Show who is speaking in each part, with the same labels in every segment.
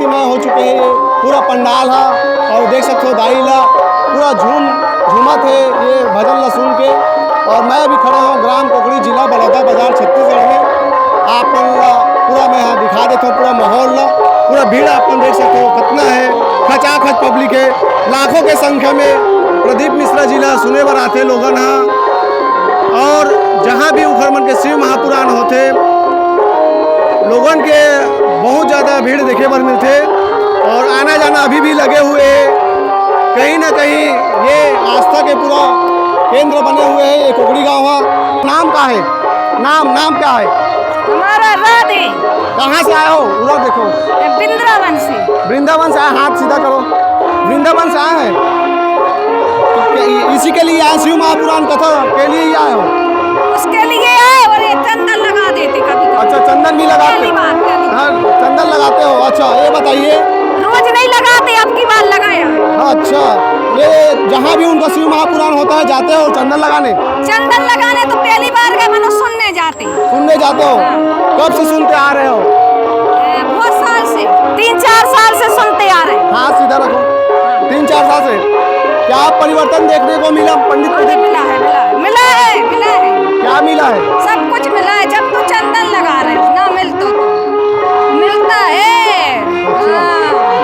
Speaker 1: भक्तिमय हो चुके हैं। ये पूरा पंडाल है और देख सकते हो दाई ला पूरा झूमत है ये भजन ला सुन के। और मैं अभी खड़ा हूँ ग्राम कोकड़ी, जिला बड़ौदा बाजार, छत्तीसगढ़ में। आप पूरा मैं यहाँ दिखा देता हूँ पूरा माहौल ला। पूरा भीड़ अपन देख सकते हो कितना है, खचाखच पब्लिक है, लाखों के संख्या में प्रदीप मिश्रा जी ला सुने बर आते लोगन हाँ। और जहाँ भी उखड़मन के शिव महापुराण होते लोगन के बहुत ज़्यादा भीड़ देखे बर मिलते और आना जाना अभी भी लगे हुए। कहीं ना कहीं ये आस्था के पूरा केंद्र बने हुए हैं। ये कोकड़ी गाँव है। नाम क्या है? नाम क्या है?
Speaker 2: हमारा राधे।
Speaker 1: कहाँ से आए हो? उधर देखो।
Speaker 2: वृंदावन से।
Speaker 1: वृंदावन से आए, हाथ सीधा करो। वृंदावन से आए हैं, इसी के लिए आए, शिव महापुराण कथा के लिए ही आए हो?
Speaker 2: उसके लिए आए और ये चंदन लगा देते कभी।
Speaker 1: अच्छा, चंदन भी लगाते हो? हाँ, चंदन लगाते हो। अच्छा, ये बताइए।
Speaker 2: रोज नहीं लगाते, अब की बार लगाया।
Speaker 1: अच्छा, ये जहाँ भी उनका शिव महापुराण होता है जाते हो चंदन लगाने?
Speaker 2: चंदन लगाने तो पहली बार गए, मनो सुनने जाते
Speaker 1: हो। कब से सुनते आ रहे हो?
Speaker 2: बहुत साल से, 3-4 साल से सुनते आ रहे हैं।
Speaker 1: हाथ सीधा रखो। 3-4 साल से क्या परिवर्तन देखने को मिला पंडित?
Speaker 2: मिला है।
Speaker 1: क्या मिला है?
Speaker 2: सब कुछ मिला है। जब तू चंदन लगा रहे हो ना मिलता तो मिलता है।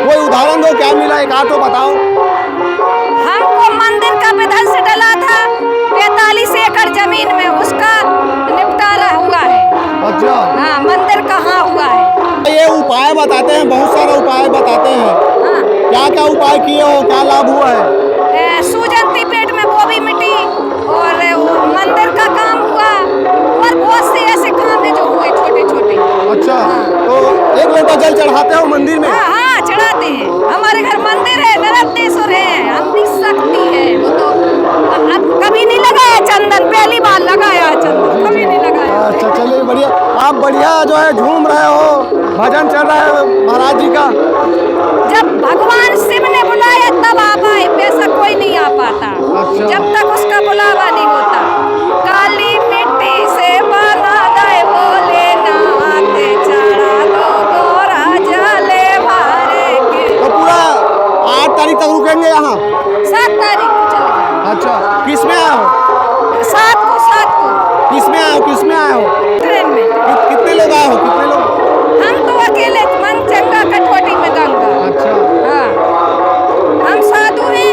Speaker 1: कोई उदाहरण दो, क्या मिला? एक आठो बताओ।
Speaker 2: हमको मंदिर का विध्वंस डला था 45 एकड़ जमीन में, उसका निपटारा हुआ है।
Speaker 1: अच्छा,
Speaker 2: हाँ, मंदिर कहाँ हुआ है?
Speaker 1: ये उपाय बताते हैं, बहुत सारा उपाय बताते हैं।
Speaker 2: हाँ।
Speaker 1: क्या क्या उपाय किए हो, क्या लाभ हुआ है?
Speaker 2: सूजन थी पेट में, वो भी मिटी और मंदिर का काम हुआ और बहुत से ऐसे काम है जो हुए छोटे छोटे।
Speaker 1: अच्छा, तो 1 लोटा जल चढ़ाते हो मंदिर में?
Speaker 2: हाँ, चढ़ाते हैं। हमारे घर मंदिर है, नरवतेश्वर है, हमकी शक्ति है। वो तो कभी नहीं लगाया चंदन, पहली बार लगाया चंदन, कभी नहीं लगाया।
Speaker 1: अच्छा, चलिए बढ़िया। आप बढ़िया जो है झूम रहे हो, भजन चल रहा है महाराज जी का।
Speaker 2: जब भगवान शिव ने बुलाया तब आप आए, वैसा कोई नहीं आ पाता।
Speaker 1: अच्छा।
Speaker 2: जब तक उसका बुलावा नहीं होता। काली मिट्टी से बना दे भोलेनाथ, चढ़ा दो गोरा जले भरे के।
Speaker 1: तो पूरा 8 तारीख तक रुकेंगे यहाँ?
Speaker 2: 7 तारीख को चले जाएंगे।
Speaker 1: अच्छा, किस में आए हो?
Speaker 2: 7 को।
Speaker 1: किस में आए हो?
Speaker 2: ट्रेन में।
Speaker 1: कितने लोग आए हो?
Speaker 2: हम तो अकेले, मनचंगा कटवटी में गंगा।
Speaker 1: अच्छा।
Speaker 2: हाँ, हम साधु हैं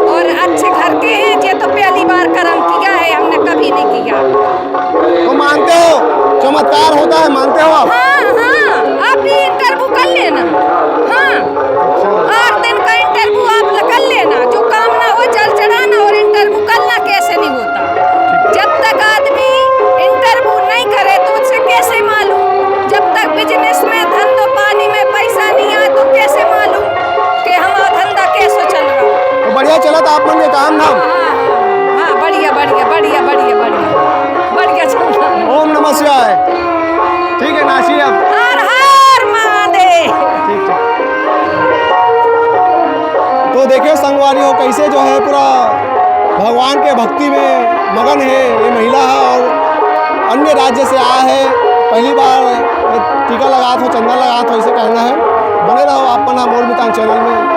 Speaker 2: और अच्छे घर के हैं। ये तो पहली बार कर्म किया है, हमने कभी नहीं किया।
Speaker 1: तो मानते हो चमत्कार होता है, मानते हो आप?
Speaker 2: हाँ, आप भी इंटरव्यू कर लेना। हाँ, 8 दिन का इंटरव्यू आप कर लेना। जो काम ना हो जल चढ़ाना और इंटरव्यू करना कैसे नहीं होता। जब तक आदमी इंटरव्यू नहीं करे तो उससे कैसे मालूम? जब तक बिजनेस में धंधो पानी में पैसा नहीं आए तो कैसे मालूम कि हमारा धंधा कैसे चल रहा?
Speaker 1: तो बढ़िया चला था आप मन के काम धाम?
Speaker 2: हाँ, बढ़िया चल रहा है।
Speaker 1: ओम नमः शिवाय। ठीक है, नाचिए अब।
Speaker 2: हर हर महादेव।
Speaker 1: ठीक। तो देखिए संगवारियों कैसे जो है पूरा भगवान के भक्ति में मगन है ये महिला है और अन्य राज्य से आया है। पहली बार टीका लगा तो चंदन लगा तो इसे कहना है। बने रहो आप अपना मोर मितान चैनल में।